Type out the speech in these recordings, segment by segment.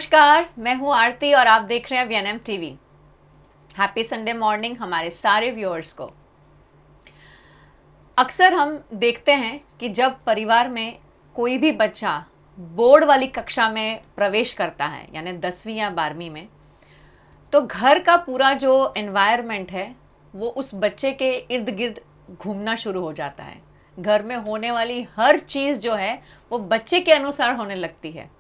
नमस्कार, मैं हूं आरती और आप देख रहे हैं VNM TV. Happy Sunday morning हमारे सारे व्यूअर्स को। अक्सर हम देखते हैं कि जब परिवार में कोई भी बच्चा बोर्ड वाली कक्षा में प्रवेश करता है, यानी 10वीं या 12वीं में, तो घर का पूरा जो एनवायरनमेंट है वो उस बच्चे के इर्द गिर्द घूमना शुरू हो जाता है। घर में होने वाली हर चीज़ जो है वो बच्चे के अनुसार होने लगती है,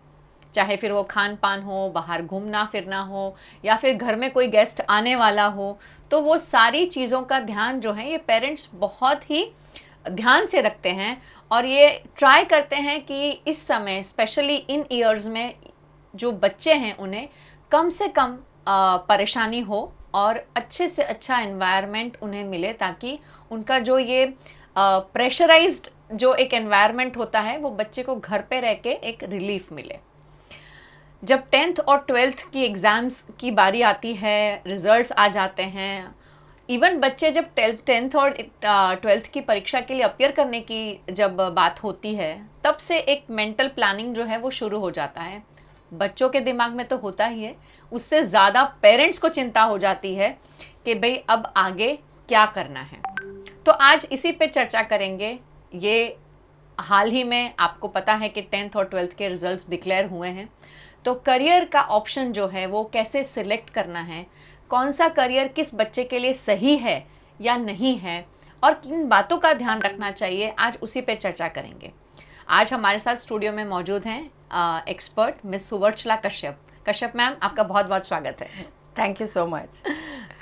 चाहे फिर वो खान पान हो, बाहर घूमना फिरना हो, या फिर घर में कोई गेस्ट आने वाला हो। तो वो सारी चीज़ों का ध्यान जो है ये पेरेंट्स बहुत ही ध्यान से रखते हैं और ये ट्राई करते हैं कि इस समय स्पेशली इन ईयर्स में जो बच्चे हैं उन्हें कम से कम परेशानी हो और अच्छे से अच्छा एनवायरनमेंट उन्हें मिले, ताकि उनका जो ये प्रेशराइज्ड जो एक एनवायरनमेंट होता है वो बच्चे को घर पे रह के एक रिलीफ मिले। जब 10th और 12th की एग्ज़ाम्स की बारी आती है, रिजल्ट्स आ जाते हैं, इवन बच्चे जब 10th और 12th की परीक्षा के लिए अपीयर करने की जब बात होती है, तब से एक मेंटल प्लानिंग जो है वो शुरू हो जाता है। बच्चों के दिमाग में तो होता ही है, उससे ज़्यादा पेरेंट्स को चिंता हो जाती है कि भाई अब आगे क्या करना है। तो आज इसी पे चर्चा करेंगे। ये हाल ही में आपको पता है कि 10th और 12th के रिजल्ट्स डिक्लेयर हुए हैं, तो करियर का ऑप्शन जो है वो कैसे सिलेक्ट करना है, कौन सा करियर किस बच्चे के लिए सही है या नहीं है, और किन बातों का ध्यान रखना चाहिए, आज उसी पे चर्चा करेंगे। आज हमारे साथ स्टूडियो में मौजूद हैं expert miss Suvarchala Kashyap. Kashyap ma'am, आपका बहुत बहुत स्वागत है। Thank you so much.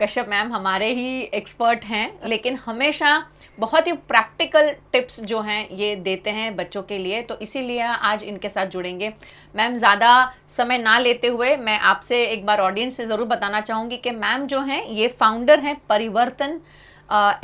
Kashyap ma'am हमारे ही एक्सपर्ट हैं, लेकिन हमेशा बहुत ही प्रैक्टिकल टिप्स जो हैं ये देते हैं बच्चों के लिए, तो इसीलिए आज इनके साथ जुड़ेंगे। मैम, ज़्यादा समय ना लेते हुए मैं आपसे एक बार ऑडियंस से ज़रूर बताना चाहूँगी कि मैम जो हैं ये फाउंडर हैं परिवर्तन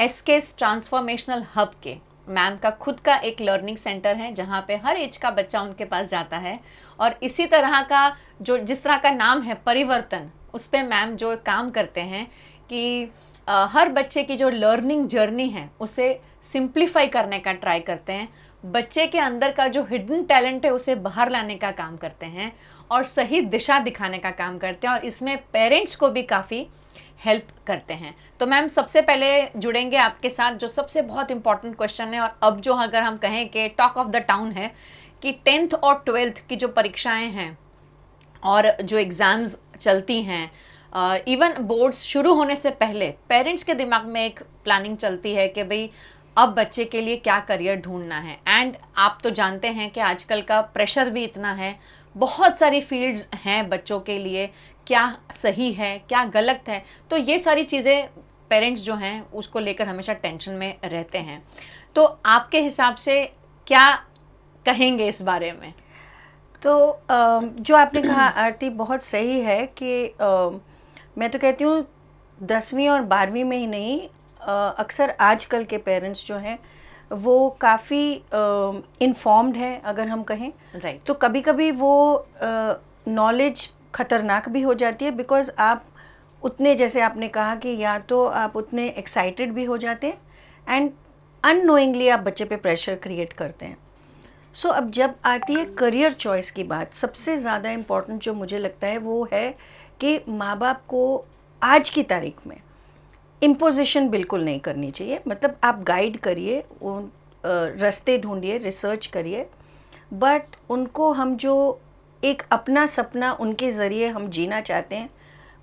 एसकेएस ट्रांसफॉर्मेशनल हब के। मैम का खुद का एक लर्निंग सेंटर है जहाँ पे हर एज का बच्चा उनके पास जाता है, और इसी तरह का जो जिस तरह का नाम है परिवर्तन, उस पर मैम जो काम करते हैं कि हर बच्चे की जो लर्निंग जर्नी है उसे सिंप्लीफाई करने का ट्राई करते हैं, बच्चे के अंदर का जो हिडन टैलेंट है उसे बाहर लाने का काम करते हैं और सही दिशा दिखाने का काम करते हैं, और इसमें पेरेंट्स को भी काफ़ी हेल्प करते हैं। तो मैम सबसे पहले जुड़ेंगे आपके साथ जो सबसे बहुत इंपॉर्टेंट क्वेश्चन है, और अब जो अगर हम कहें कि टॉक ऑफ द टाउन है कि 10th और 12th की जो परीक्षाएं हैं और जो एग्ज़ाम्स चलती हैं, इवन बोर्ड्स शुरू होने से पहले पेरेंट्स के दिमाग में एक प्लानिंग चलती है कि भाई अब बच्चे के लिए क्या करियर ढूंढना है। एंड आप तो जानते हैं कि आजकल का प्रेशर भी इतना है, बहुत सारी फील्ड्स हैं बच्चों के लिए, क्या सही है क्या गलत है, तो ये सारी चीज़ें पेरेंट्स जो हैं उसको लेकर हमेशा टेंशन में रहते हैं। तो आपके हिसाब से क्या कहेंगे इस बारे में? तो जो आपने कहा आरती बहुत सही है कि मैं तो कहती हूँ 10वीं और 12वीं में ही नहीं, अक्सर आजकल के पेरेंट्स जो हैं वो काफ़ी इन्फॉर्म्ड हैं अगर हम कहें, राइट। तो कभी कभी वो नॉलेज ख़तरनाक भी हो जाती है, बिकॉज़ आप उतने, जैसे आपने कहा कि या तो आप उतने एक्साइटेड भी हो जाते हैं एंड अननोइंगली आप बच्चे पे प्रेशर क्रिएट करते हैं। सो अब जब आती है करियर चॉइस की बात, सबसे ज़्यादा इम्पॉर्टेंट जो मुझे लगता है वो है कि माँ बाप को आज की तारीख में इम्पोजिशन बिल्कुल नहीं करनी चाहिए। मतलब आप गाइड करिए, उन रास्ते ढूंढिए, रिसर्च करिए, बट उनको हम जो एक अपना सपना उनके ज़रिए हम जीना चाहते हैं,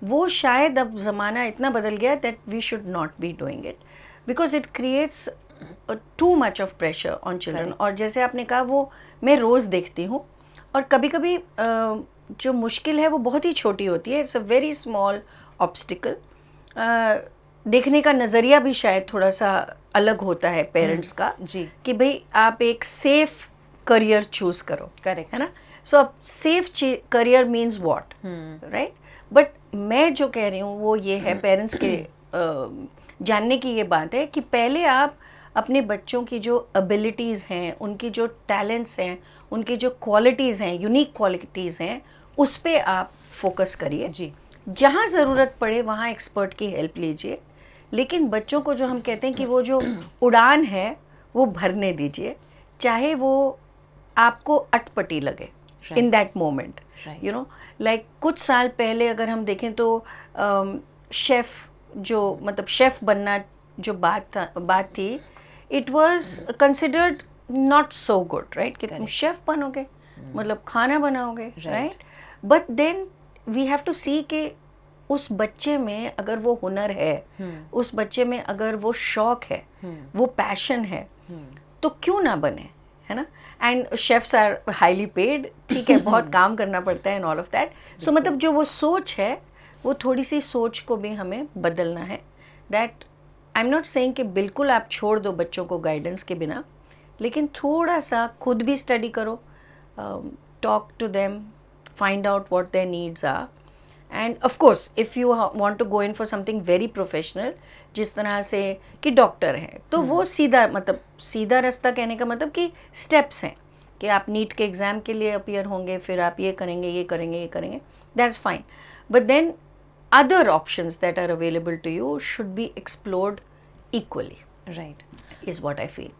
वो शायद अब ज़माना इतना बदल गया that we should not be doing it, because it creates too much of pressure on children. और जैसे आपने कहा वो मैं रोज़ देखती हूँ, और कभी कभी जो मुश्किल है वो बहुत ही छोटी होती है, it's a very small obstacle. देखने का नज़रिया भी शायद थोड़ा सा अलग होता है पेरेंट्स का जी, कि भाई आप एक सेफ करियर चूज़ करो, करेक्ट है ना। सो अब safe career means what, right. But मैं जो कह रही हूँ वो ये है, पेरेंट्स के जानने की ये बात है कि पहले आप अपने बच्चों की जो एबिलिटीज़ हैं, उनकी जो टैलेंट्स हैं, उनकी जो क्वालिटीज़ हैं, यूनिक क्वालिटीज़ हैं, उस पे आप फोकस करिए जी। जहाँ ज़रूरत पड़े वहाँ एक्सपर्ट की हेल्प लीजिए, लेकिन बच्चों को जो हम कहते हैं कि वो जो उड़ान है वो भरने दीजिए, चाहे वो आपको अटपटी लगे। In that moment, Right. You know, like कुछ साल पहले अगर हम देखें तो शेफ जो मतलब शेफ बनना जो बात थी, it was considered not so good, right, कि तुम Correct. शेफ बनोगे मतलब खाना बनाओगे, Right. Right, but then we have to see कि उस बच्चे में अगर वो हुनर है, उस बच्चे में अगर वो शौक है, वो पैशन है, तो क्यों ना बने, है ना। And chefs are highly paid, ठीक है, बहुत काम करना पड़ता है and all of that. So मतलब जो वो सोच है, वो थोड़ी सी सोच को भी हमें बदलना है। That I am not saying कि बिल्कुल आप छोड़ दो बच्चों को गाइडेंस के बिना, लेकिन थोड़ा सा खुद भी स्टडी करो, talk to them, find out what their needs are, and of course if you want to go in for something very professional, जिस तरह से कि डॉक्टर हैं, तो वो सीधा मतलब सीधा रास्ता कहने का मतलब कि स्टेप्स हैं कि आप नीट के एग्ज़ाम के लिए अपीयर होंगे, फिर आप ये करेंगे, ये करेंगे, ये करेंगे, that's fine, but then other options that are available to you should be explored equally, Right. is what I feel.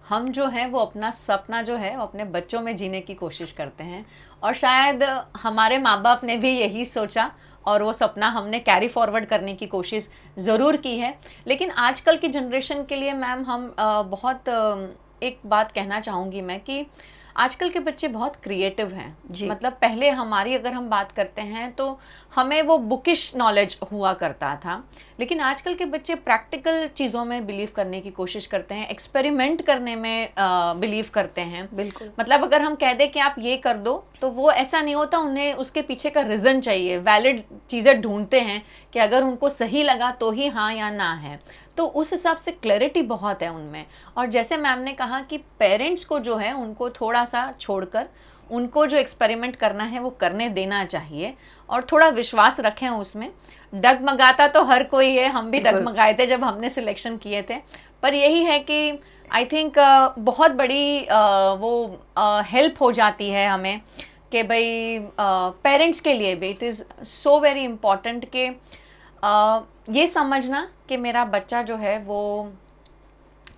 हम जो है वो अपना सपना जो है वो अपने बच्चों में जीने की कोशिश करते हैं, और शायद हमारे माँ बाप ने भी यही सोचा और वो सपना हमने कैरी फॉरवर्ड करने की कोशिश ज़रूर की है। लेकिन आजकल की जनरेशन के लिए मैम हम बहुत एक बात कहना चाहूँगी मैं कि आजकल के बच्चे बहुत क्रिएटिव हैं। जी। मतलब पहले हमारी अगर हम बात करते हैं तो हमें वो बुकिश नॉलेज हुआ करता था, लेकिन आजकल के बच्चे प्रैक्टिकल चीज़ों में बिलीव करने की कोशिश करते हैं, एक्सपेरिमेंट करने में बिलीव करते हैं। बिल्कुल। मतलब अगर हम कह दें कि आप ये कर दो, तो वो ऐसा नहीं होता, उन्हें उसके पीछे का रीज़न चाहिए, वैलिड चीज़ें ढूंढते हैं कि अगर उनको सही लगा तो ही हाँ या ना है। तो उस हिसाब से क्लैरिटी बहुत है उनमें। और जैसे मैम ने कहा कि पेरेंट्स को जो है उनको थोड़ा सा छोड़कर उनको जो एक्सपेरिमेंट करना है वो करने देना चाहिए, और थोड़ा विश्वास रखें उसमें। डगमगाता तो हर कोई है, हम भी डगमगाए थे जब हमने सिलेक्शन किए थे, पर यही है कि आई थिंक बहुत बड़ी वो हेल्प हो जाती है हमें कि भाई पेरेंट्स के लिए भी it is so very important कि ये समझना कि मेरा बच्चा जो है वो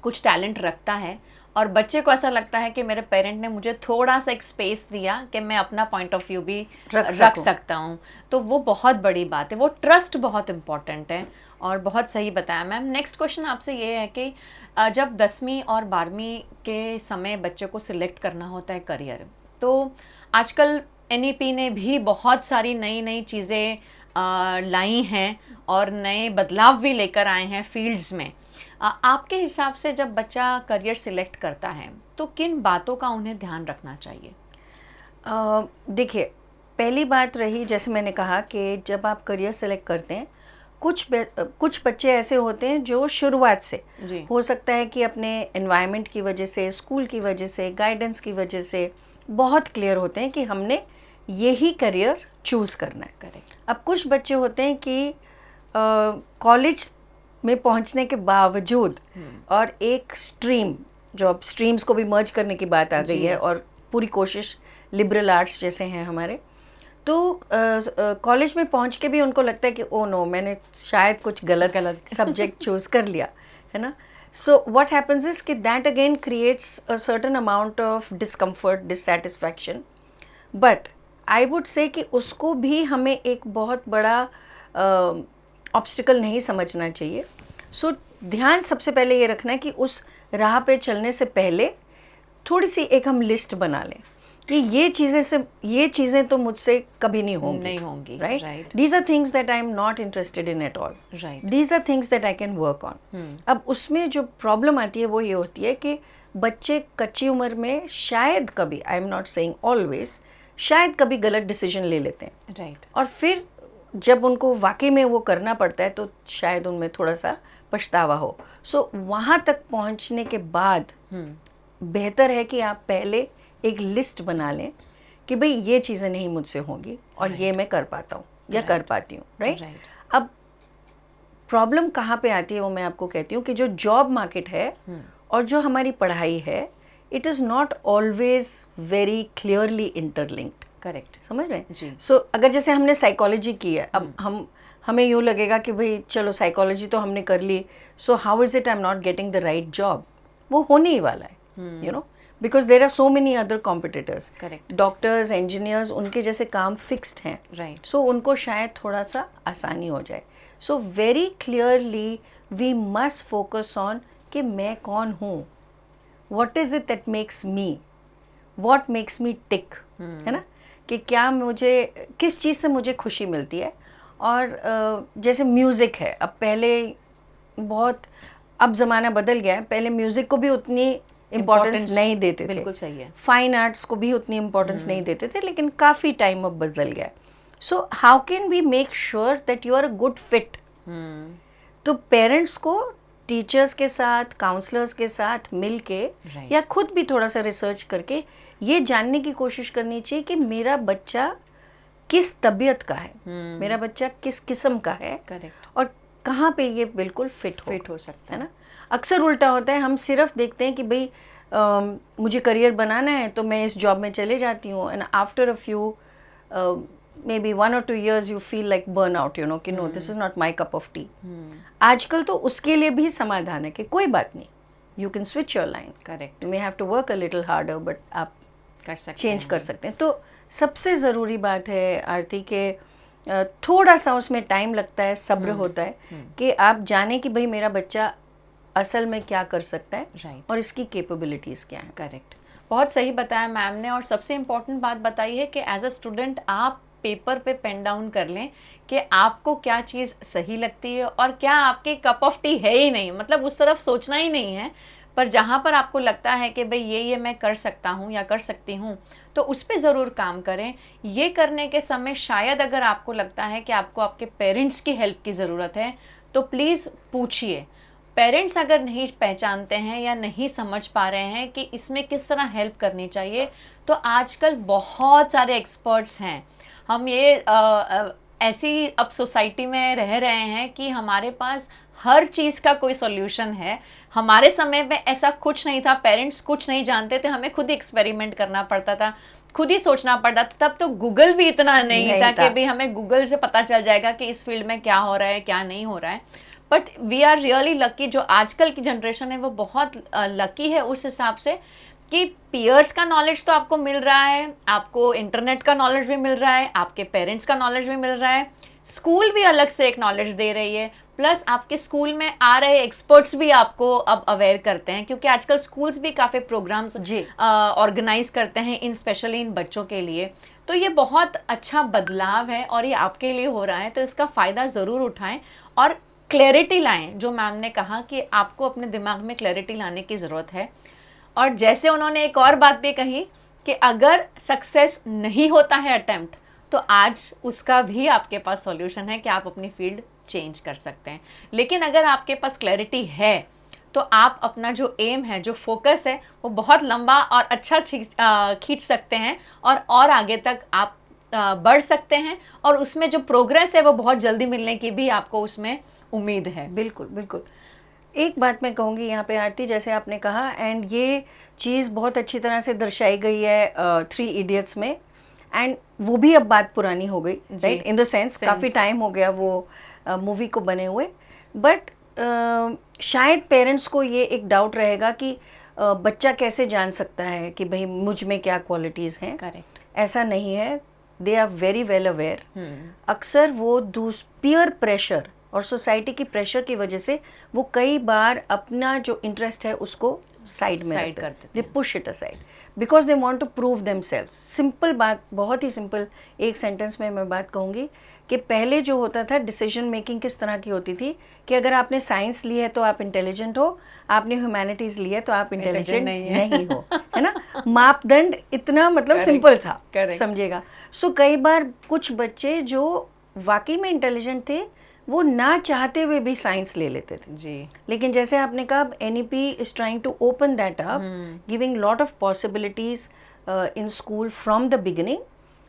कुछ टैलेंट रखता है, और बच्चे को ऐसा लगता है कि मेरे पेरेंट ने मुझे थोड़ा सा एक स्पेस दिया कि मैं अपना पॉइंट ऑफ व्यू भी रख सकता हूँ, तो वो बहुत बड़ी बात है। वो ट्रस्ट बहुत इम्पॉर्टेंट है, और बहुत सही बताया मैम। नेक्स्ट क्वेश्चन आपसे ये है कि जब 10वीं और 12वीं के समय बच्चे को सिलेक्ट करना होता है करियर, तो आजकल NEP ने भी बहुत सारी नई नई चीज़ें लाई हैं और नए बदलाव भी लेकर आए हैं फील्ड्स में। आपके हिसाब से जब बच्चा करियर सिलेक्ट करता है तो किन बातों का उन्हें ध्यान रखना चाहिए? देखिए, पहली बात रही, जैसे मैंने कहा कि जब आप करियर सेलेक्ट करते हैं, कुछ बच्चे ऐसे होते हैं जो शुरुआत से जी। हो सकता है कि अपने एनवायरनमेंट की वजह से, स्कूल की वजह से, गाइडेंस की वजह से बहुत क्लियर होते हैं कि हमने यही करियर चूज़ करना है। करेक्ट। अब कुछ बच्चे होते हैं कि कॉलेज में पहुंचने के बावजूद और एक स्ट्रीम, जो अब स्ट्रीम्स को भी मर्ज करने की बात आ गई है, और पूरी कोशिश लिबरल आर्ट्स जैसे हैं हमारे, तो कॉलेज में पहुंच के भी उनको लगता है कि ओ नो, मैंने शायद कुछ गलत सब्जेक्ट चूज़ कर लिया, है ना। सो व्हाट हैपेंस इज कि that again creates a certain amount of discomfort, dissatisfaction, but I would say कि उसको भी हमें एक बहुत बड़ा ऑब्स्टिकल नहीं समझना चाहिए। सो ध्यान सबसे पहले ये रखना है कि उस राह पे चलने से पहले थोड़ी सी एक हम लिस्ट बना लें कि ये चीज़ें तो मुझसे कभी नहीं होंगी, right. These are things that I am not interested in at all, these are things that I can work on. अब उसमें जो प्रॉब्लम आती है वो ये होती है कि बच्चे कच्ची उम्र में शायद कभी, आई एम नॉट सेइंग ऑलवेज, शायद कभी गलत डिसीजन ले लेते हैं, राइट। और फिर जब उनको वाकई में वो करना पड़ता है तो शायद उनमें थोड़ा सा पछतावा हो। सो वहाँ तक पहुँचने के बाद बेहतर है कि आप पहले एक लिस्ट बना लें कि भाई ये चीज़ें नहीं मुझसे होंगी और ये मैं कर पाता हूँ या कर पाती हूँ, राइट। अब प्रॉब्लम कहाँ पे आती है वो मैं आपको कहती हूँ कि जो जॉब मार्केट है और जो हमारी पढ़ाई है, it is not always very clearly interlinked. Correct, समझ रहे हैं जी। सो अगर जैसे हमने साइकोलॉजी की है, अब हमें यूँ लगेगा कि भाई चलो साइकोलॉजी तो हमने कर ली, so how is it I am not getting the right job, वो होने ही वाला है, you know. Because there are so many other competitors. Correct. Doctors, engineers, उनके जैसे काम फिक्स्ड हैं. राइट. सो उनको शायद थोड़ा सा आसानी हो जाए. So very clearly we must focus on कि मैं कौन हूँ, what is it that makes me, what makes me tick, है ना, कि क्या मुझे किस चीज़ से मुझे खुशी मिलती है. और जैसे म्यूज़िक है, अब पहले बहुत, अब ज़माना बदल गया है, पहले म्यूज़िक को भी उतनी इम्पोर्टेंस नहीं देते थे. बिल्कुल सही है. फाइन आर्ट्स को भी उतनी इम्पोर्टेंस नहीं देते थे, लेकिन काफ़ी टाइम अब बदल गया है. So how can we make sure that you are a good fit. तो पेरेंट्स को टीचर्स के साथ, काउंसलर्स के साथ मिल के या खुद भी थोड़ा सा रिसर्च करके ये जानने की कोशिश करनी चाहिए कि मेरा बच्चा किस तबीयत का है, मेरा बच्चा किस किस्म का है. करेक्ट. और कहाँ पे ये बिल्कुल फिट हो सकता है ना. अक्सर उल्टा होता है, हम सिर्फ देखते हैं कि भाई मुझे करियर बनाना है तो मैं इस जॉब में चले जाती हूँ, and after a few maybe 1 or 2 years you feel like burnout, you know, कि no, this is not my cup of tea. आजकल तो उसके लिए भी समाधान है कि कोई बात नहीं, you can switch your line. Correct. You may have to work a little harder, but आप कर सकते चेंज हैं. कर सकते हैं. तो सबसे ज़रूरी बात है आरती के थोड़ा सा उसमें टाइम लगता है, सब्र होता है कि आप जाने कि भाई मेरा बच्चा असल में क्या कर सकता है. राइट. और इसकी कैपेबिलिटीज़ क्या हैं. करेक्ट. बहुत सही बताया मैम ने. और सबसे इम्पोर्टेंट बात बताई है कि एज अ स्टूडेंट आप पेपर पे पेन डाउन कर लें कि आपको क्या चीज़ सही लगती है और क्या आपके कप ऑफ टी है ही नहीं, मतलब उस तरफ सोचना ही नहीं है. पर जहाँ पर आपको लगता है कि भाई ये मैं कर सकता हूँ या कर सकती हूँ, तो उस पर ज़रूर काम करें. ये करने के समय शायद अगर आपको लगता है कि आपको आपके पेरेंट्स की हेल्प की ज़रूरत है, तो प्लीज़ पूछिए. पेरेंट्स अगर नहीं पहचानते हैं या नहीं समझ पा रहे हैं कि इसमें किस तरह हेल्प करनी चाहिए, तो आजकल बहुत सारे एक्सपर्ट्स हैं. हम ये ऐसी अब सोसाइटी में रह रहे हैं कि हमारे पास हर चीज़ का कोई सॉल्यूशन है. हमारे समय में ऐसा कुछ नहीं था, पेरेंट्स कुछ नहीं जानते थे, हमें खुद ही एक्सपेरिमेंट करना पड़ता था, खुद ही सोचना पड़ता था. तब तो गूगल भी इतना नहीं था कि भाई हमें गूगल से पता चल जाएगा कि इस फील्ड में क्या हो रहा है, क्या नहीं हो रहा है. But we are really lucky, जो आजकल की जनरेशन है वो बहुत लकी है उस हिसाब से कि पीयर्स का नॉलेज तो आपको मिल रहा है, आपको इंटरनेट का नॉलेज भी मिल रहा है, आपके पेरेंट्स का नॉलेज भी मिल रहा है, स्कूल भी अलग से एक नॉलेज दे रही है, प्लस आपके स्कूल में आ रहे एक्सपर्ट्स भी आपको अब अवेयर करते हैं, क्योंकि आजकल स्कूल्स भी काफ़ी प्रोग्राम्स ऑर्गेनाइज करते हैं इन स्पेशली इन बच्चों के लिए. तो ये बहुत अच्छा बदलाव है और ये आपके लिए हो रहा है, तो इसका फ़ायदा ज़रूर उठाएं और क्लैरिटी लाएं. जो मैम ने कहा कि आपको अपने दिमाग में क्लैरिटी लाने की ज़रूरत है. और जैसे उन्होंने एक और बात भी कही कि अगर सक्सेस नहीं होता है अटेम्प्ट, तो आज उसका भी आपके पास सॉल्यूशन है कि आप अपनी फील्ड चेंज कर सकते हैं. लेकिन अगर आपके पास क्लैरिटी है तो आप अपना जो एम है, जो फोकस है, वो बहुत लंबा और अच्छा खींच सकते हैं और आगे तक आप बढ़ सकते हैं. और उसमें जो प्रोग्रेस है वो बहुत जल्दी मिलने की भी आपको उसमें उम्मीद है. बिल्कुल बिल्कुल. एक बात मैं कहूँगी यहाँ पे आरती, जैसे आपने कहा, एंड ये चीज़ बहुत अच्छी तरह से दर्शाई गई है 3 इडियट्स में, एंड वो भी अब बात पुरानी हो गई, राइट, इन द सेंस काफ़ी टाइम हो गया वो मूवी को बने हुए. बट शायद पेरेंट्स को ये एक डाउट रहेगा कि बच्चा कैसे जान सकता है कि भाई मुझ में क्या क्वालिटीज़ हैं. करेक्ट. ऐसा नहीं है, they are very well aware. अक्सर वो पीयर प्रेशर और सोसाइटी की प्रेशर की वजह से वो कई बार अपना जो इंटरेस्ट है उसको साइड में रखते हैं. They push it aside because they want to prove themselves. Simple बात, बहुत ही सिंपल एक सेंटेंस में मैं बात कहूँगी कि पहले जो होता था डिसीजन मेकिंग किस तरह की होती थी कि अगर आपने साइंस ली है तो आप इंटेलिजेंट हो, आपने ह्यूमैनिटीज़ ली है तो आप इंटेलिजेंट नहीं हो, है ना. मापदंड इतना मतलब सिंपल था, समझिएगा. सो कई बार कुछ बच्चे जो वाकई में इंटेलिजेंट थे वो ना चाहते हुए भी साइंस ले लेते थे जी. लेकिन जैसे आपने कहा, NEP is trying to open that up, giving lot of possibilities in school from the beginning.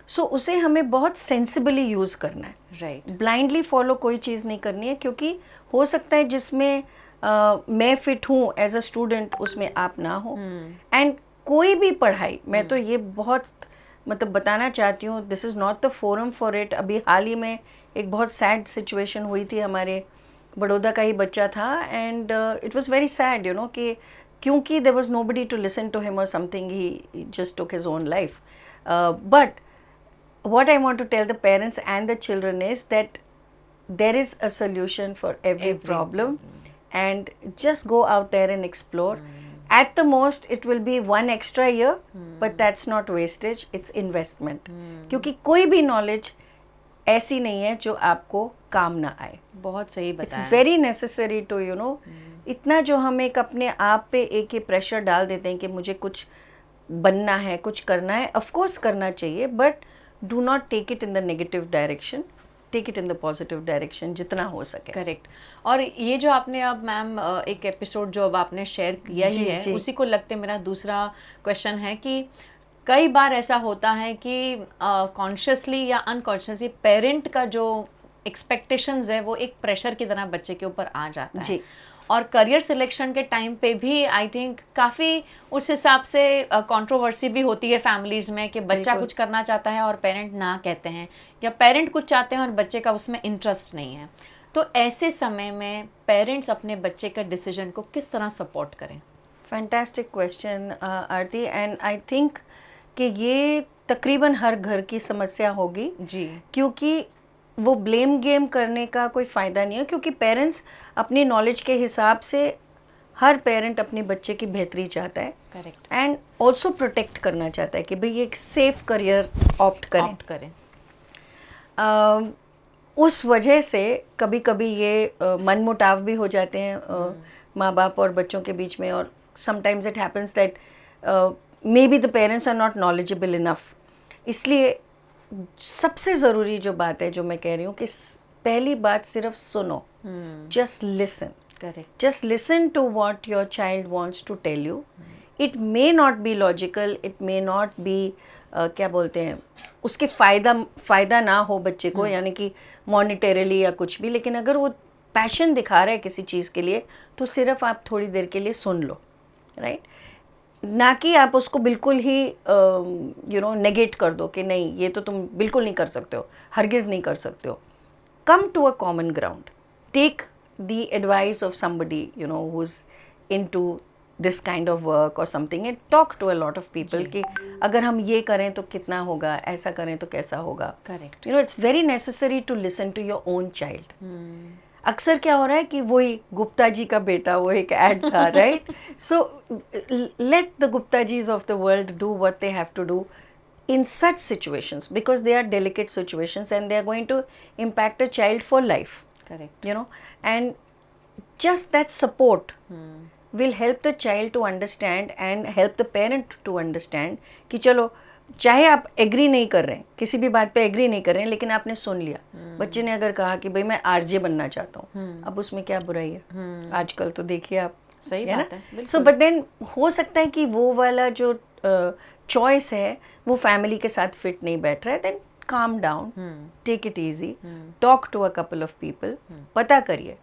So उसे हमें बहुत सेंसिबली यूज़ करना है, राइट. ब्लाइंडली फॉलो कोई चीज़ नहीं करनी है, क्योंकि हो सकता है जिसमें मैं फिट हूँ एज अ स्टूडेंट उसमें आप ना हो. एंड कोई भी पढ़ाई, मैं तो ये बहुत मतलब बताना चाहती हूँ, this is not the forum for it. अभी हाल ही में एक बहुत सैड सिचुएशन हुई थी, हमारे बड़ौदा का ही बच्चा था, and it was very sad, you know, कि क्योंकि there was nobody to listen to him or something, he just took his own life. But what I want to tell the parents and the children is that there is a solution for every problem, and just go out there and explore. At the most it will be 1 extra year, but that's not wastage, it's investment. क्योंकि कोई भी knowledge ऐसी नहीं है जो आपको काम ना आए. बहुत सही बताया. It's very necessary to you know, इतना जो हम एक अपने आप पे एक ये प्रेशर डाल देते हैं कि मुझे कुछ बनना है, कुछ करना है. ऑफ कोर्स करना चाहिए, but do not take it in the negative direction, take it in the positive direction जितना हो सके. करेक्ट. और ये जो आपने अब मैम एक एपिसोड जो अब आपने शेयर किया ही है, उसी को लगते मेरा दूसरा क्वेश्चन है कि कई बार ऐसा होता है कि कॉन्शियसली या अनकॉन्शियसली पेरेंट का जो एक्सपेक्टेशंस है वो एक प्रेशर की तरह बच्चे के ऊपर आ जाता है जी. और करियर सिलेक्शन के टाइम पे भी आई थिंक काफ़ी उस हिसाब से कंट्रोवर्सी भी होती है फैमिलीज़ में कि बच्चा कुछ करना चाहता है और पेरेंट ना कहते हैं, या पेरेंट कुछ चाहते हैं और बच्चे का उसमें इंटरेस्ट नहीं है. तो ऐसे समय में पेरेंट्स अपने बच्चे के डिसीजन को किस तरह सपोर्ट करें? Fantastic question Aarti, and I think कि ये तकरीबन हर घर की समस्या होगी जी. क्योंकि वो ब्लेम गेम करने का कोई फ़ायदा नहीं है, क्योंकि पेरेंट्स अपनी नॉलेज के हिसाब से, हर पेरेंट अपने बच्चे की बेहतरी चाहता है. करेक्ट. एंड ऑल्सो प्रोटेक्ट करना चाहता है कि भाई एक सेफ करियर ऑप्ट करें. उस वजह से कभी कभी ये मनमुटाव भी हो जाते हैं माँ बाप और बच्चों के बीच में, और sometimes it happens that may be the parents are not knowledgeable enough. इसलिए सबसे ज़रूरी जो बात है जो मैं कह रही हूँ कि पहली बात सिर्फ सुनो. Just listen. Correct. Just listen to what your child wants to tell you. It may not be logical, it may not be क्या बोलते हैं, उसके फ़ायदा ना हो बच्चे को, यानी कि मॉनिटरीली या कुछ भी, लेकिन अगर वो पैशन दिखा रहा है किसी चीज़ के लिए तो सिर्फ आप थोड़ी देर के लिए सुन लो. राइट. ना कि आप उसको बिल्कुल ही यू नो नेगेट कर दो कि नहीं ये तो तुम बिल्कुल नहीं कर सकते हो, हरगिज़ नहीं कर सकते हो. Come to a common ground. Take the advice of somebody you know who is into this kind of work और something, and talk to a lot of people कि अगर हम ये करें तो कितना होगा, ऐसा करें तो कैसा होगा. Correct. You know it's very necessary to listen to your own child. अक्सर क्या हो रहा है कि वही गुप्ता जी का बेटा, वो एक ऐड था. Right. So let the Gupta jis of the world do what they have to do in such situations, because they are delicate situations and they are going to impact a child for life. Correct. You know, and just that support will help the child to understand and help the parent to understand कि चलो चाहे आप agree नहीं कर रहे हैं, किसी भी बात पे एग्री नहीं कर रहे हैं, लेकिन आपने सुन लिया. बच्चे ने अगर कहा कि भाई मैं आरजे बनना चाहता हूँ, अब उसमें क्या बुराई है? आजकल तो देखिए आप, सही बात है. सो बट देन हो सकता है कि वो वाला जो चॉइस है वो फैमिली के साथ फिट नहीं बैठ रहा है. Then calm down, take it easy, talk to a couple of people, पता करिए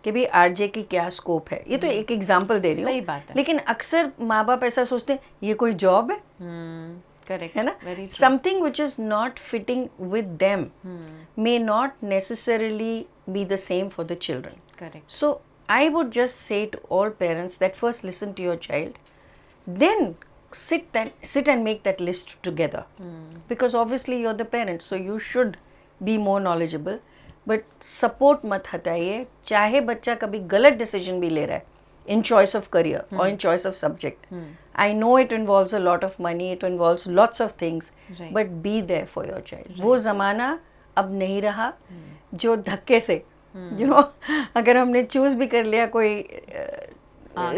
कि भाई आरजे की क्या स्कोप है. ये तो एक एग्जांपल दे रही हूँ. सही बात है. लेकिन अक्सर माँ बाप ऐसा सोचते हैं ये कोई जॉब है. करेक्ट. है ना. Something which is not fitting with them may not necessarily be the same for the children. Correct. So I would just say to all parents that first listen to your child, then sit and make that list together. Because obviously you're the parent, so you should be more knowledgeable. But support मत हटाइए, चाहे बच्चा कभी गलत decision भी ले रहा है in choice of career or in choice of subject. I know it involves a lot of money, it involves lots of things, but be there for your child. वो ज़माना अब नहीं रहा जो धक्के से यू नो अगर हमने चूज भी कर लिया कोई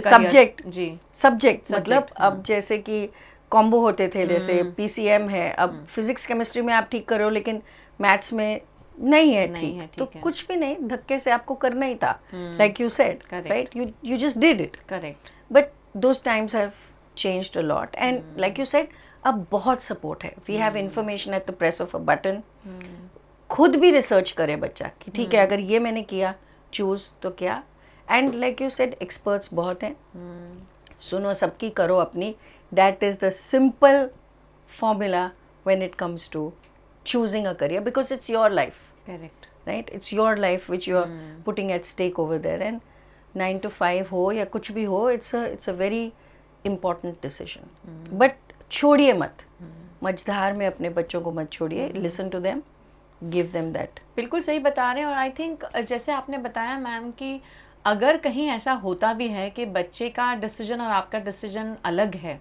सब्जेक्ट मतलब अब जैसे कि कॉम्बो होते थे, जैसे पीसीएम है, अब फिजिक्स केमिस्ट्री में आप ठीक करो लेकिन मैथ्स में नहीं है ठीक, तो कुछ भी नहीं, धक्के से आपको करना ही था. Like you said, right, you just did it. Correct. But those times have changed a lot, and like you said अब बहुत सपोर्ट है. We have information at the press of a button. खुद भी रिसर्च करे बच्चा कि ठीक है अगर ये मैंने किया चूज तो क्या. And like you said experts बहुत हैं. सुनो सबकी, करो अपनी. That is the simple formula when it comes to choosing a career, because it's your life. Correct. Right. It's your life which you are putting at stake over there, and 9 to 5 हो या कुछ भी हो, it's a very important decision. But छोड़िए मत, मझधार में अपने बच्चों को मत छोड़िए. Listen to them, give them that. बिल्कुल सही बता रहे हैं. और आई थिंक जैसे आपने बताया मैम कि अगर कहीं ऐसा होता भी है कि बच्चे का डिसीजन और आपका डिसीजन अलग है,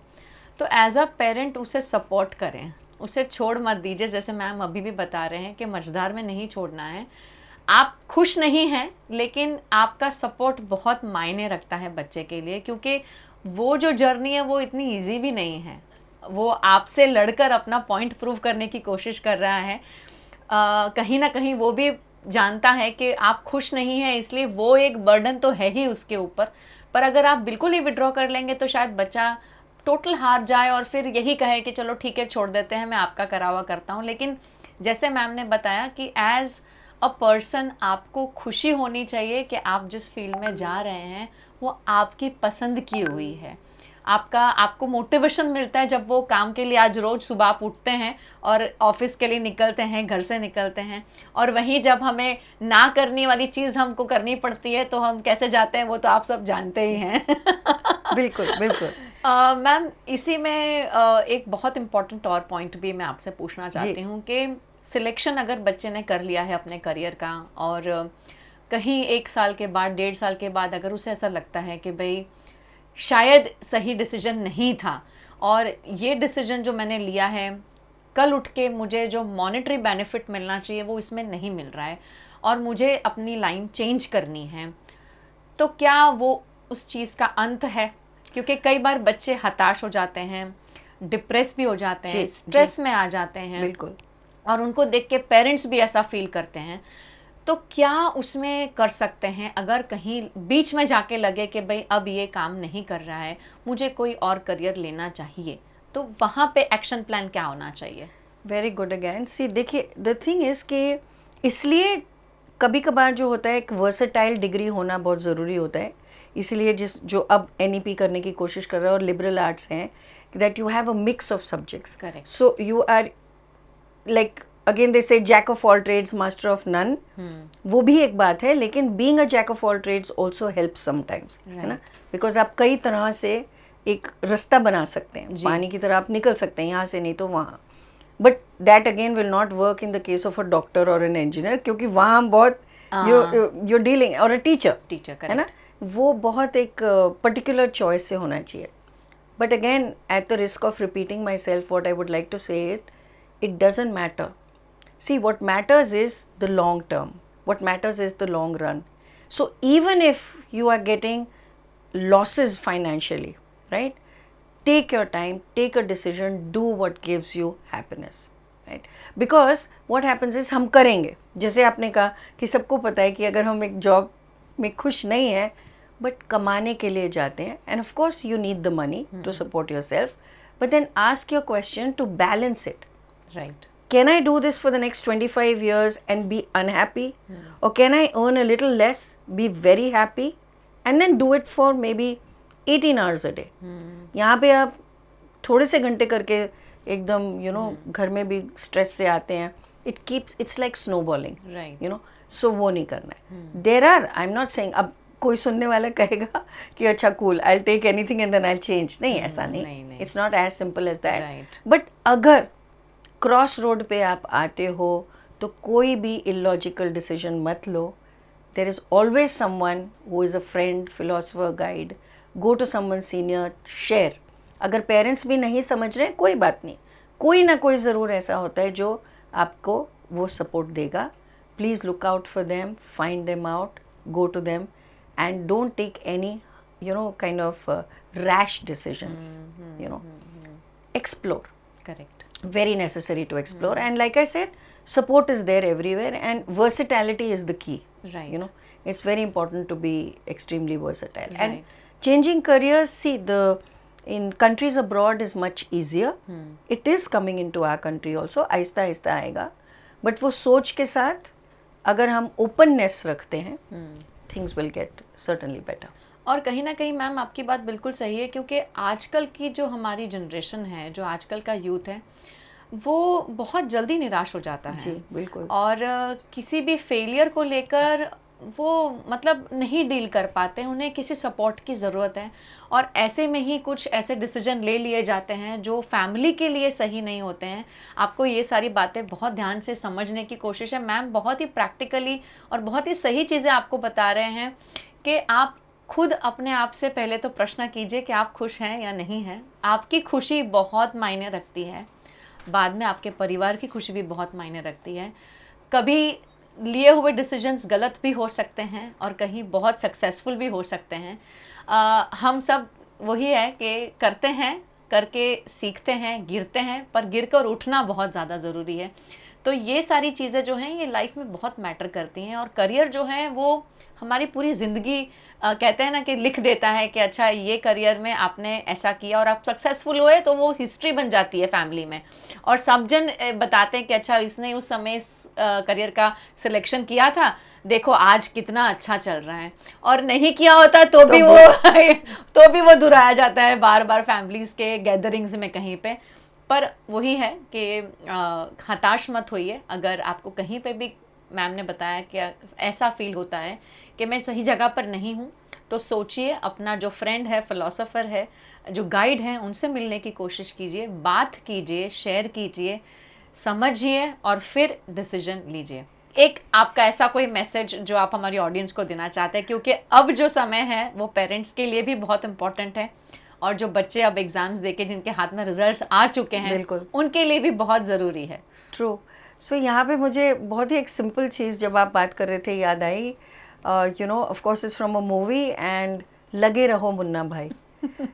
तो एज अ पेरेंट उसे सपोर्ट करें, उसे छोड़ मत दीजिए. जैसे मैम अभी भी बता रहे हैं कि मझधार में नहीं छोड़ना है. आप खुश नहीं हैं, लेकिन आपका सपोर्ट बहुत मायने रखता है बच्चे के लिए, क्योंकि वो जो जर्नी है वो इतनी इजी भी नहीं है. वो आपसे लड़कर अपना पॉइंट प्रूव करने की कोशिश कर रहा है. कहीं ना कहीं वो भी जानता है कि आप खुश नहीं हैं, इसलिए वो एक बर्डन तो है ही उसके ऊपर. पर अगर आप बिल्कुल ही विड्रॉ कर लेंगे तो शायद बच्चा टोटल हार जाए और फिर यही कहे कि चलो ठीक है छोड़ देते हैं, मैं आपका करा हुआ करता हूँ. लेकिन जैसे मैम ने बताया कि एज अ पर्सन आपको खुशी होनी चाहिए कि आप जिस फील्ड में जा रहे हैं वो आपकी पसंद की हुई है. आपको मोटिवेशन मिलता है जब वो काम के लिए आज रोज़ सुबह आप उठते हैं और ऑफिस के लिए निकलते हैं, घर से निकलते हैं. और वहीं जब हमें ना करने वाली चीज़ हमको करनी पड़ती है तो हम कैसे जाते हैं वो तो आप सब जानते ही हैं. बिल्कुल बिल्कुल. मैम इसी में एक बहुत इम्पॉर्टेंट और पॉइंट भी मैं आपसे पूछना चाहती हूँ कि सिलेक्शन अगर बच्चे ने कर लिया है अपने करियर का, और कहीं 1 साल के बाद 1.5 साल के बाद अगर उसे ऐसा लगता है कि भाई शायद सही डिसीजन नहीं था, और ये डिसीजन जो मैंने लिया है कल उठ के मुझे जो मॉनेटरी बेनिफिट मिलना चाहिए वो इसमें नहीं मिल रहा है और मुझे अपनी लाइन चेंज करनी है, तो क्या वो उस चीज़ का अंत है? क्योंकि कई बार बच्चे हताश हो जाते हैं, डिप्रेस भी हो जाते हैं, स्ट्रेस में आ जाते हैं. बिल्कुल. और उनको देख के पेरेंट्स भी ऐसा फील करते हैं. तो क्या उसमें कर सकते हैं अगर कहीं बीच में जाके लगे कि भाई अब ये काम नहीं कर रहा है, मुझे कोई और करियर लेना चाहिए, तो वहाँ पे एक्शन प्लान क्या होना चाहिए? Very good again. सी देखिए, द थिंग इज़ कि इसलिए कभी कभार जो होता है एक वर्सेटाइल डिग्री होना बहुत ज़रूरी होता है. इसलिए जो अब NEP करने की कोशिश कर रहे हैं और लिबरल आर्ट्स हैं, that you have a mix of subjects. Correct. So you are like again they say jack of all trades master of none. वो भी एक बात है, लेकिन being a jack of all trades also help sometimes, है ना. Because आप कई तरह से एक रास्ता बना सकते हैं, पानी की तरह आप निकल सकते हैं यहाँ से नहीं तो वहाँ. But that again will not work in the case of a doctor और एन इंजीनियर, क्योंकि वहाँ हम बहुत you're डीलिंग, और अ टीचर, है ना. वो बहुत एक पर्टिकुलर चॉइस से होना चाहिए. But again at the risk of repeating myself, what I would like to say it doesn't matter. See, what matters is the long term. What matters is the long run. So even if you are getting losses financially, right? Take your time, take a decision, do what gives you happiness, right? Because what happens is हम करेंगे, जैसे आपने कहा कि सबको पता है कि अगर हम एक जॉब में खुश नहीं है बट कमाने के लिए जाते हैं, and of course you need the money to support yourself, but then ask your question to balance it. Right. Can I do this for the next 25 years and be unhappy? Or can I earn a little less, be very happy, and then do it for maybe 18 hours a day? यहाँ पे आप थोड़े से घंटे करके एकदम घर में भी स्ट्रेस से आते हैं. It's like snowballing. Right. So वो नहीं करना है. I'm not saying, अब कोई सुनने वाला कहेगा कि अच्छा cool, I'll take anything and then I'll change. नहीं, ऐसा नहीं. It's not as simple as that. Right. But अगर क्रॉस रोड पे आप आते हो तो कोई भी इलॉजिकल डिसीजन मत लो. There is always someone who is a friend, philosopher, guide. Go to someone senior, share. अगर पेरेंट्स भी नहीं समझ रहे, कोई बात नहीं, कोई ना कोई ज़रूर ऐसा होता है जो आपको वो सपोर्ट देगा. Please look out for them, find them out, go to them, and don't take any kind of rash decisions. Explore. Correct. Very necessary to explore. And like I said, support is there everywhere, and versatility is the key. Right. It's very important to be extremely versatile. Right. And changing careers, see, in countries abroad is much easier. It is coming into our country also. Aahista Aahista आएगा. But वो सोच के साथ अगर हम openness रखते हैं, things will get certainly better. और कहीं ना कहीं मैम आपकी बात बिल्कुल सही है, क्योंकि आजकल की जो हमारी जनरेशन है, जो आजकल का यूथ है, वो बहुत जल्दी निराश हो जाता है. जी बिल्कुल. और किसी भी फेलियर को लेकर वो मतलब नहीं डील कर पाते, उन्हें किसी सपोर्ट की ज़रूरत है, और ऐसे में ही कुछ ऐसे डिसीजन ले लिए जाते हैं जो फैमिली के लिए सही नहीं होते हैं। आपको ये सारी बातें बहुत ध्यान से समझने की कोशिश है। मैम बहुत ही प्रैक्टिकली और बहुत ही सही चीज़ें आपको बता रहे हैं कि आप खुद अपने आप से पहले तो प्रश्न कीजिए कि आप खुश हैं या नहीं हैं। आपकी खुशी बहुत मायने रखती है, बाद में आपके परिवार की खुशी भी बहुत मायने रखती है। कभी लिए हुए डिसीजंस गलत भी हो सकते हैं और कहीं बहुत सक्सेसफुल भी हो सकते हैं। हम सब वही है कि करते हैं, करके सीखते हैं, गिरते हैं, पर गिर कर उठना बहुत ज़्यादा ज़रूरी है। तो ये सारी चीज़ें जो हैं ये लाइफ में बहुत मैटर करती हैं, और करियर जो है वो हमारी पूरी ज़िंदगी कहते हैं ना कि लिख देता है कि अच्छा ये करियर में आपने ऐसा किया और आप सक्सेसफुल हुए, तो वो हिस्ट्री बन जाती है फैमिली में, और सब जन बताते हैं कि अच्छा इसने उस समय करियर का सिलेक्शन किया था, देखो आज कितना अच्छा चल रहा है। और नहीं किया होता तो भी वो तो भी वो दुहराया जाता है बार बार फैमिलीज के गैदरिंग्स में कहीं पे। पर वही है कि हताश मत होइए अगर आपको कहीं पे भी, मैम ने बताया कि ऐसा फील होता है कि मैं सही जगह पर नहीं हूँ, तो सोचिए, अपना जो फ्रेंड है, फिलोसोफर है, जो गाइड है, उनसे मिलने की कोशिश कीजिए, बात कीजिए, शेयर कीजिए, समझिए और फिर डिसीजन लीजिए। एक आपका ऐसा कोई मैसेज जो आप हमारी ऑडियंस को देना चाहते हैं, क्योंकि अब जो समय है वो पेरेंट्स के लिए भी बहुत इंपॉर्टेंट है, और जो बच्चे अब एग्जाम्स देके जिनके हाथ में रिजल्ट्स आ चुके हैं, बिल्कुल, उनके लिए भी बहुत ज़रूरी है। ट्रू। सो यहाँ पे मुझे बहुत ही एक सिंपल चीज़ जब आप बात कर रहे थे याद आई, you know, of course it's from a movie, and Lage Raho Munna Bhai.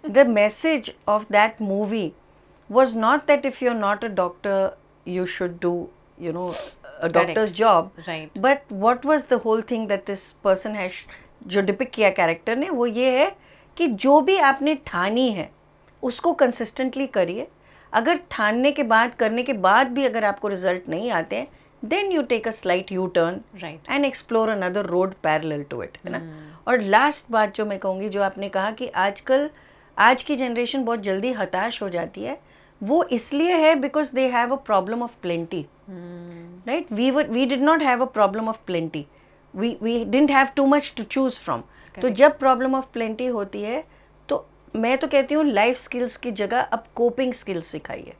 The message of that movie was not that if you're not a doctor you should do, you know, a doctor's job, Right. but what was the whole thing that this person has जो depict किया character ने, वो ये है कि जो भी आपने ठानी है उसको कंसिस्टेंटली करिए। अगर ठानने के बाद, करने के बाद भी अगर आपको रिजल्ट नहीं आते हैं, then you take a slight U turn and explore another road parallel to it, है ना। और लास्ट बात जो मैं कहूँगी, जो आपने कहा कि आजकल आज की जनरेशन बहुत जल्दी हताश हो जाती है, वो इसलिए है because they have a problem of plenty, right. We did not have a problem of plenty, we didn't have too much to choose from. तो जब प्रॉब्लम ऑफ प्लेंटी होती है, तो मैं तो कहती हूँ लाइफ स्किल्स की जगह अब कोपिंग स्किल्स सिखाइए,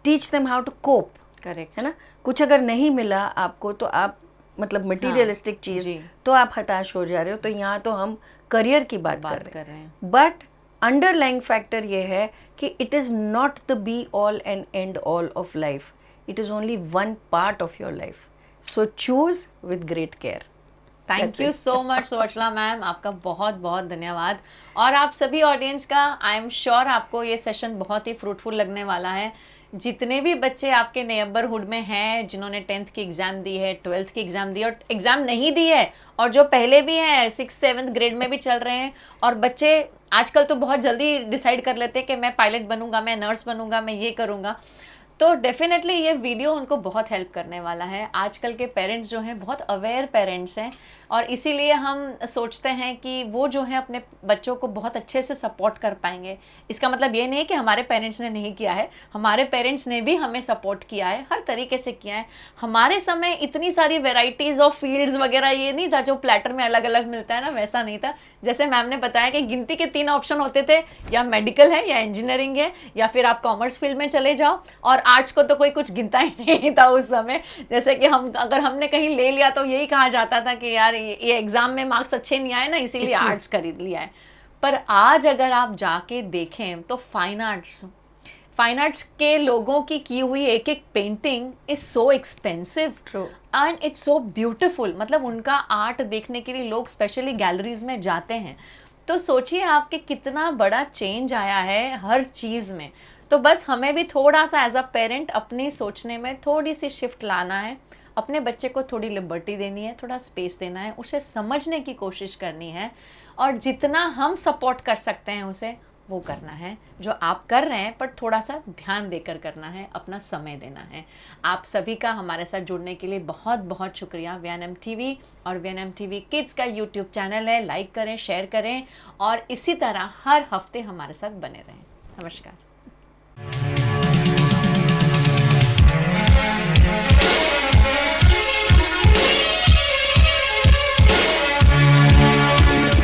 teach them how to cope, correct, है ना। कुछ अगर नहीं मिला आपको तो आप मतलब मटीरियलिस्टिक चीज, तो आप हताश हो जा रहे हो। तो यहाँ तो हम करियर की बात कर रहे हैं, बट अंडरलाइंग फैक्टर ये है कि it is not the be all and end all of life, it is only one part of your life, so choose with great care. Thank you so much Suvachala ma'am, आपका बहुत बहुत धन्यवाद। और आप सभी ऑडियंस का, आई एम श्योर आपको ये सेशन बहुत ही फ्रूटफुल लगने वाला है। जितने भी बच्चे आपके नेबरहुड में हैं जिन्होंने 10th की एग्ज़ाम दी है, 12th की एग्ज़ाम दी है और एग्ज़ाम नहीं दी है, और जो पहले भी हैं 6th 7th ग्रेड में भी चल रहे हैं, और बच्चे आजकल तो बहुत जल्दी डिसाइड कर लेते हैं कि मैं पायलट बनूंगा, मैं नर्स बनूंगा, मैं ये करूंगा, तो डेफिनेटली ये वीडियो उनको बहुत हेल्प करने वाला है। आजकल के पेरेंट्स जो हैं बहुत अवेयर पेरेंट्स हैं, और इसीलिए हम सोचते हैं कि वो जो है अपने बच्चों को बहुत अच्छे से सपोर्ट कर पाएंगे। इसका मतलब ये नहीं है कि हमारे पेरेंट्स ने नहीं किया है, हमारे पेरेंट्स ने भी हमें सपोर्ट किया है, हर तरीके से किया है। हमारे समय इतनी सारी वेराइटीज़ ऑफ फील्ड्स वगैरह ये नहीं था, जो प्लेटर में अलग अलग मिलता है ना, वैसा नहीं था। जैसे मैम ने बताया कि गिनती के 3 ऑप्शन होते थे, या मेडिकल है, या इंजीनियरिंग है, या फिर आप कॉमर्स फील्ड में चले जाओ, और आर्ट्स को तो कोई कुछ गिनता ही नहीं था उस समय। जैसे कि हम अगर हमने कहीं ले लिया तो यही कहा जाता था कि यार ये एग्जाम में मार्क्स अच्छे नहीं आए ना, इसीलिए आर्ट्स खरीद लिया है। पर आज अगर आप जाके देखें तो फाइन आर्ट्स के लोगों की हुई एक एक painting is so expensive and it's so beautiful. मतलब उनका आर्ट देखने के लिए लोग स्पेशली गैलरीज में जाते हैं। तो सोचिए आपके कितना बड़ा चेंज आया है हर चीज़ में। तो बस हमें भी थोड़ा सा एज अ पेरेंट अपनी सोचने में थोड़ी सी शिफ्ट लाना है, अपने बच्चे को थोड़ी लिबर्टी देनी है, थोड़ा स्पेस देना है, उसे समझने की कोशिश करनी है, और जितना हम सपोर्ट कर सकते हैं उसे वो करना है, जो आप कर रहे हैं, पर थोड़ा सा ध्यान देकर करना है, अपना समय देना है। आप सभी का हमारे साथ जुड़ने के लिए बहुत बहुत शुक्रिया। VNM TV और VNM TV किड्स का YouTube चैनल है, लाइक करें, शेयर करें, और इसी तरह हर हफ्ते हमारे साथ बने रहें। नमस्कार।